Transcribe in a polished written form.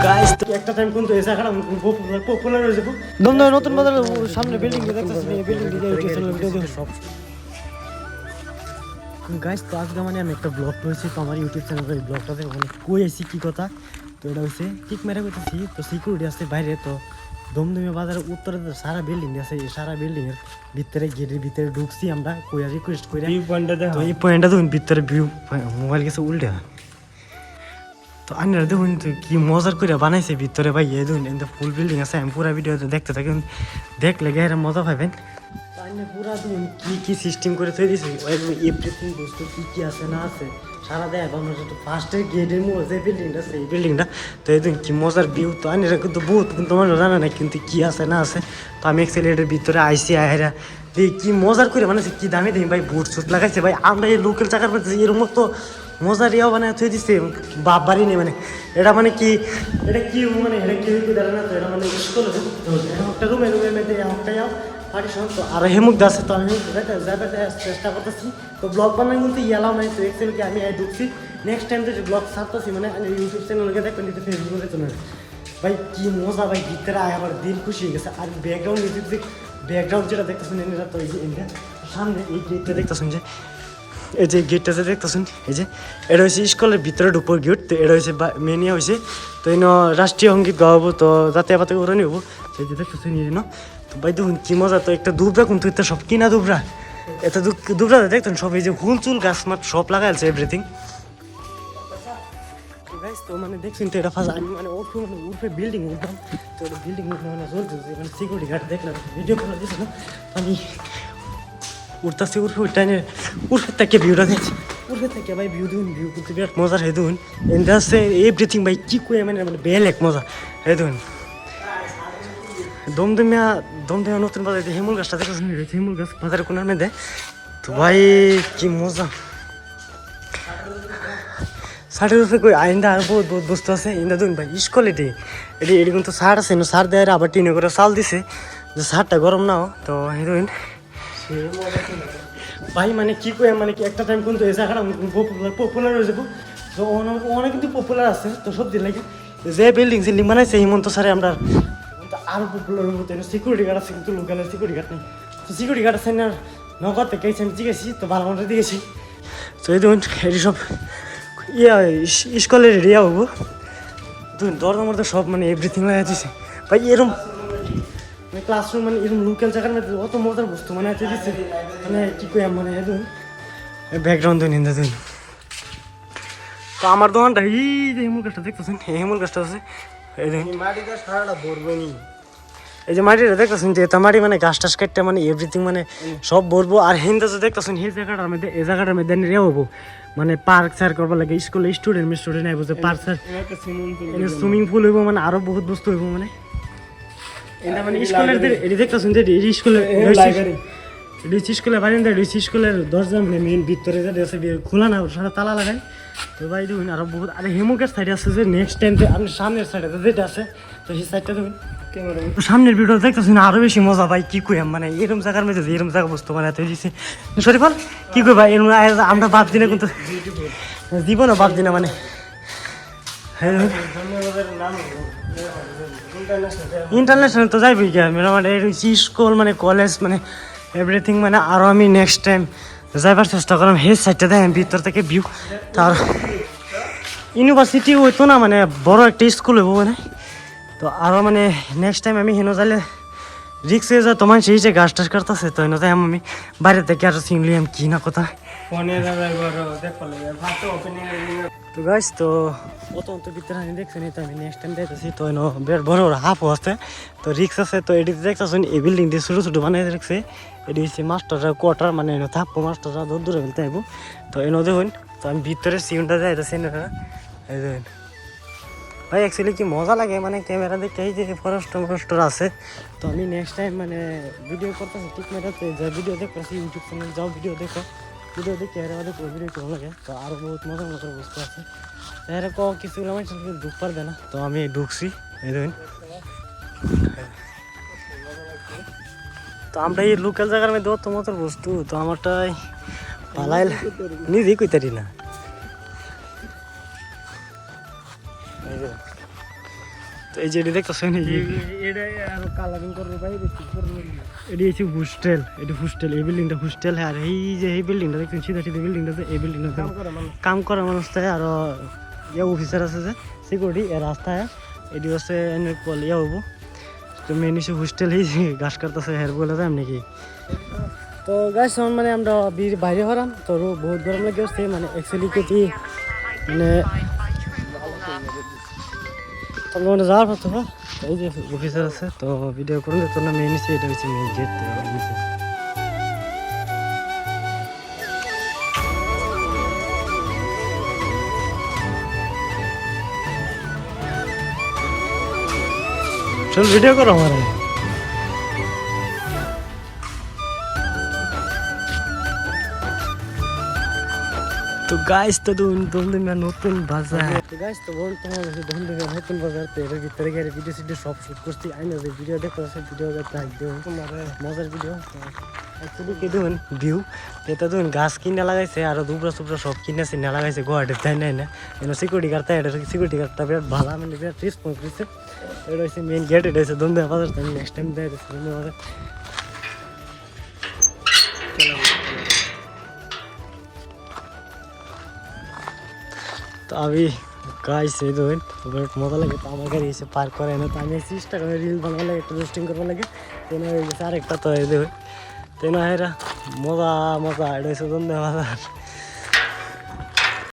Guys তো একটা time কিন্তু এসে খারাপ পপুলার হয়ে যাবো দমদম নতুন বাজারের সামনে বিল্ডিং দেখতেছেন এই বিল্ডিং দিয়ে ইউটিউব চ্যানেল ভিডিও দেখো সব গাইস তো আজকে মানে আমি একটা ব্লগ করেছি তো আমার ইউটিউব চ্যানেলে এই ব্লগটা দেখো মানে কই আইছি কি কথা তো এটা হচ্ছে কিক মেরে করতেছি তো সিকিউরিটি আছে বাইরে তো দমদমে বাজারের উত্তরে সারা বিল্ডিং আছে এই সারা বিল্ডিং এর ভিতরে গেটের ভিতরে ঢুকছি আমরা কইয়া রিকোয়েস্ট করে ভিউ পয়েন্টটা দেখো এই পয়েন্টটা দেখুন ভিতরে ভিউ মোবাইল গেছে উল্টা তো আন্নারা দেখুন কি মজার করে বানাইছে ভিতরে ভাই এই দেখুন এটা ফুল বিল্ডিং আছে আমি পুরো ভিডিও দেখতে থাকুন দেখলে গেরা মজা পাবেন তো আন্না পুরো দেখুন কি কি সিস্টেম করে তৈরি দিয়েছে এভরিথিং বস্তু কি কি আছে না আছে সারা দেয় আমরা একটু ফার্স্টের গেটের মধ্যে যে বিল্ডিংটা আছে এই বিল্ডিংটা তো এই দেখুন কি মজার ভিউ তো আন্নারা কিন্তু বহুত কিন্তু আমার জানা না কিন্তু কি আছে না আছে তো আমি এক্সেলেটার ভিতরে আইসি আয়রা দেখি কি মজার করে বানাইছে কি দামি দামি ভাই বুট সুট লাগাইছে ভাই আমরা এই লোকাল জায়গার মধ্যে এরকম তো মজার ইয়াও মানে থুই দিচ্ছে বাপ বাড়ি নেই মানে এটা মানে কি এটা কি মানে এটা কি দাঁড়া না তো এটা মানে স্কুল একটা রুমে রুমের মধ্যে একটা যাও পার্টিশন তো আর হেমুক দাসে তো আমি যাবে চেষ্টা করতেছি তো ব্লগ বানাই কিন্তু ইয়ালাম নাই তো এক্সেলকে আমি ঢুকছি নেক্সট টাইম তো ব্লগ ছাড়তেছি মানে ইউটিউব চ্যানেলকে দেখবেন কিন্তু ফেসবুকে চ্যানেল ভাই কি মজা ভাই ভিতরে আয় আমার দিল খুশি হয়ে গেছে আর ব্যাকগ্রাউন্ড মিউজিক ব্যাকগ্রাউন্ড যেটা দেখতেছেন এটা তো এই যে এটা সামনে এই গেটটা দেখতেছেন যে এই যে গেটটা যে দেখতেছেন এই যে এটা হচ্ছে স্কুলের ভিতরে ঢুকবো গেট তো এটা হচ্ছে মেন ইয়ে হয়েছে তো এই রাষ্ট্রীয় সঙ্গীত গাওয়াবো তো যাতে আপাতত করে নিব সেই যে দেখতেছেন এই জন্য তো ভাই দেখুন কি মজা তো একটা দুবরা কিন্তু এটা সব কিনা দুবরা এত দুবরা দেখতেন সব এই যে হুল চুল গাছ মাঠ সব লাগাইছে এভরিথিং তো মানে দেখছেন তো এটা ফার্স্ট আমি মানে উঠে বিল্ডিং উঠলাম তো ওটা বিল্ডিং উঠে মানে চলছে মানে সিকিউরিটি গার্ড দেখলাম ভিডিও করে দিয়েছিলাম আমি উঠতেছি উঠে উঠে থেকে ভিউটা দেখছি উঠে থেকে ভাই ভিউ দেখুন ভিউ করতে বিরাট মজার হে দেখুন এন্ড আছে এভরিথিং ভাই কি কই মানে মানে বেলেগ মজা হে দেখুন দমদমিয়া নতুন বাজার হেমুল গাছটা দেখেছেন হেমুল গাছ বাজারে কোনার মধ্যে তো ভাই কি মজা ষাটের উপরে কই আইন্দা আর বহুত বহুত বস্তু আছে ইন্দা দেখুন ভাই স্কোয়ালিটি এটি কিন্তু সার আছে সার দেয় আবার টিনে করে চাল দিছে যে সারটা গরম নাও তো এই দেখুন ভাই মানে কি কই মানে কি একটা টাইম কিন্তু এই জায়গাটা পপুলার হয়ে যাবো তো অনেক কিন্তু পপুলার আছে তো সবজি লাগে যে বিল্ডিং সিল্ডিং বানাইছে হিমন্ত স্যারে আমরা আরও পপুলার হবো তো সিকিউরিটি গার্ড আছে কিন্তু লোকালের সিকিউরিটি গার্ড নেই তো সিকিউরিটি গার্ড আছে না নগর থেকে আমি জিগেছি তো ভালো মতো দিয়েছি তো এই দেখুন এটি সব স্কুলের এরিয়া হবো দেখুন দরকার মধ্যে সব মানে এভরিথিং লাগা দিচ্ছে ভাই এরম মানে ক্লাসরুম মানে এরকম লোকাল জায়গার মধ্যে অত মজার বস্তু মানে আছে দিচ্ছে মানে কী কই মানে দেখুন ব্যাকগ্রাউন্ড দেখুন হিন্দা দেখুন তো আমার দোকানটা এই যে হেমুল গাছটা দেখতেছেন হেমুল গাছটা আছে এই দেখুন মাটিটা সারাটা ভরবো নি এই যে মাটিটা দেখতেছেন যে এটা মাটি মানে গাছ টাছ কাটতে মানে এভরিথিং মানে সব ভরবো আর হিন্দা যে দেখতেছেন এই জায়গাটার মধ্যে এই জায়গাটার মধ্যে রে হবো মানে পার্ক সার করবার লাগে স্কুলে স্টুডেন্ট আইব যে পার্ক সার সুইমিং পুল হইব মানে আরো বহুত বস্তু হইব মানে এটা মানে স্কুলের এটি দেখতেছেন যে স্কুলের স্কুলের বারিন্দা স্কুলের দরজা মানে মেন ভিতরে যেটা আছে খোলা না সারা তালা লাগাই তো ভাই দেখুন আরো বহুত আর হেমুকের সাইড আছে যে নেক্সট টাইম আপনি সামনের সাইডে যেটা আছে তো সেই সাইডটা দেখুন সামনের ভিডিও দেখতেছেন আরো বেশি মজা ভাই কি কই মানে এরকম জায়গার মধ্যে এরকম জায়গা বস্তু বানাতে দিয়েছি সরি বল কি কই ভাই এরকম আমরা বাদ দিনে কিন্তু দিব না বাদ দিনা মানে ইন্টারন্যাশনাল তো যাইবই কি মানে স্কুল মানে কলেজ মানে এভরিথিং মানে আরও আমি নেক্সট টাইম যাইবার চেষ্টা করলাম হে সাইডটা দেখেন ভিতর থেকে ভিউ তার ইউনিভার্সিটি হইতো না মানে বড় একটা স্কুল হইব মানে তো আরও মানে নেক্সট টাইম আমি হেন যাইলে রিক্স হয়ে যায় তোমার সেই যে গাছ টাছ কাটতেছে তো এনে যাই আমি বাইরে থেকে আরো চিনলিয়াম কি না কথা তো গাইস তো অত ভিতরে আমি দেখছি তো আমি নেক্সট টাইম দেখতেছি তো বেশ বড় বড় হাফও আছে তো রিক্স আছে তো এটি দেখতেছেন এই বিল্ডিং দিয়ে ছোটো ছোটো বানিয়ে রাখছে এটি হচ্ছে মাস্টাররা কোয়ার্টার মানে থাকবো মাস্টাররা দূর দূরে ফেলতে আইব তো এনে দেখুন তো আমি ভিতরে সিউনটা যাইতেছি এই দেখুন ভাই অ্যাকচুয়ালি কি মজা লাগে মানে ক্যামেরা দেখে এই যে ফরেস্টর আছে তো আমি নেক্সট টাইম মানে ভিডিও করতেছি ঠিক মেটাতে যা ভিডিও দেখতেছি ইউটিউব চ্যানেল যাও ভিডিও দেখো ভিডিও দেখে এর আমাদের ভিডিও ভালো লাগে তো আরও বহুত মজার মজার বস্তু আছে এর কিছুগুলো আমার ঢুক পারবে না তো আমি ঢুকছি এই দেখুন তো আমরা এই লোকাল জায়গার মধ্যে অত মজার বস্তু তো আমারটাই পালাই নিজেই কইতারি না তো এই যে এটি দেখতেছেন এটি হচ্ছে হোস্টেল, এটি হোস্টেল, এই বিল্ডিংটা হোস্টেল। আর এই যে এই বিল্ডিংটা দেখছেন সিধা সিধা বিল্ডিংটা, এই বিল্ডিংটা কাম করা মানুষ থাকে আর ইয়ে অফিসার আছে যে সিকিউরিটি এর রাস্তায় এটি হচ্ছে ইয়ে হবো। তো মেন হচ্ছে হোস্টেল, এই যে ঘাস কাটতেছে হের বলে যাম নাকি। তো গাছ মানে আমরা বাইরে হরাম তো বহুত গরম লাগে আসছে মানে অ্যাকচুয়ালি কেটি মানে তোমরা যাওয়ার পর তো এই যে অফিসার আছে তো ভিডিও করুন তো না মেন হচ্ছে এটা হচ্ছে মেন গেট। চল ভিডিও করো আমার। তো গাইস তো দমদমিয়া নতুন বাজার, তো গাইস তো বল তোমার কাছে দমদমিয়া নতুন বাজার। তো এর ভিতরে গিয়ে ভিডিও সিডিও সব শুট করছি আইনা যে ভিডিও দেখতে আছে ভিডিও তোমার মজার ভিডিও অ্যাকচুয়ালি কি দেখুন ভিউ এটা দেখুন গাছ কিনে লাগাইছে আর দুবরা টুবরা সব কিনে সিনে লাগাইছে গুয়াহাটির তাই নাই না এনে সিকিউরিটি গার্ড তাই এটা সিকিউরিটি গার্ডটা বিরাট ভালো মানে বিরাট রেসপন্স করছে। এটা হচ্ছে মেন গেট, এটা হচ্ছে দমদমিয়া বাজার। তো নেক্সট টাইম দেয় দমদমিয়া বাজার। তো আমি গাইস এই ধরুন মজা লাগে। তো আমার গাড়ি এসে পার্ক করে না তো আমি চেষ্টা করি রিল বানাবার লাগে একটু রোস্টিং করবার লাগে। তেনা হয়ে গেছে আরেকটা তো এই দেখুন তেনা এরা মজা মজা এটা হচ্ছে দমদমিয়া বাজার।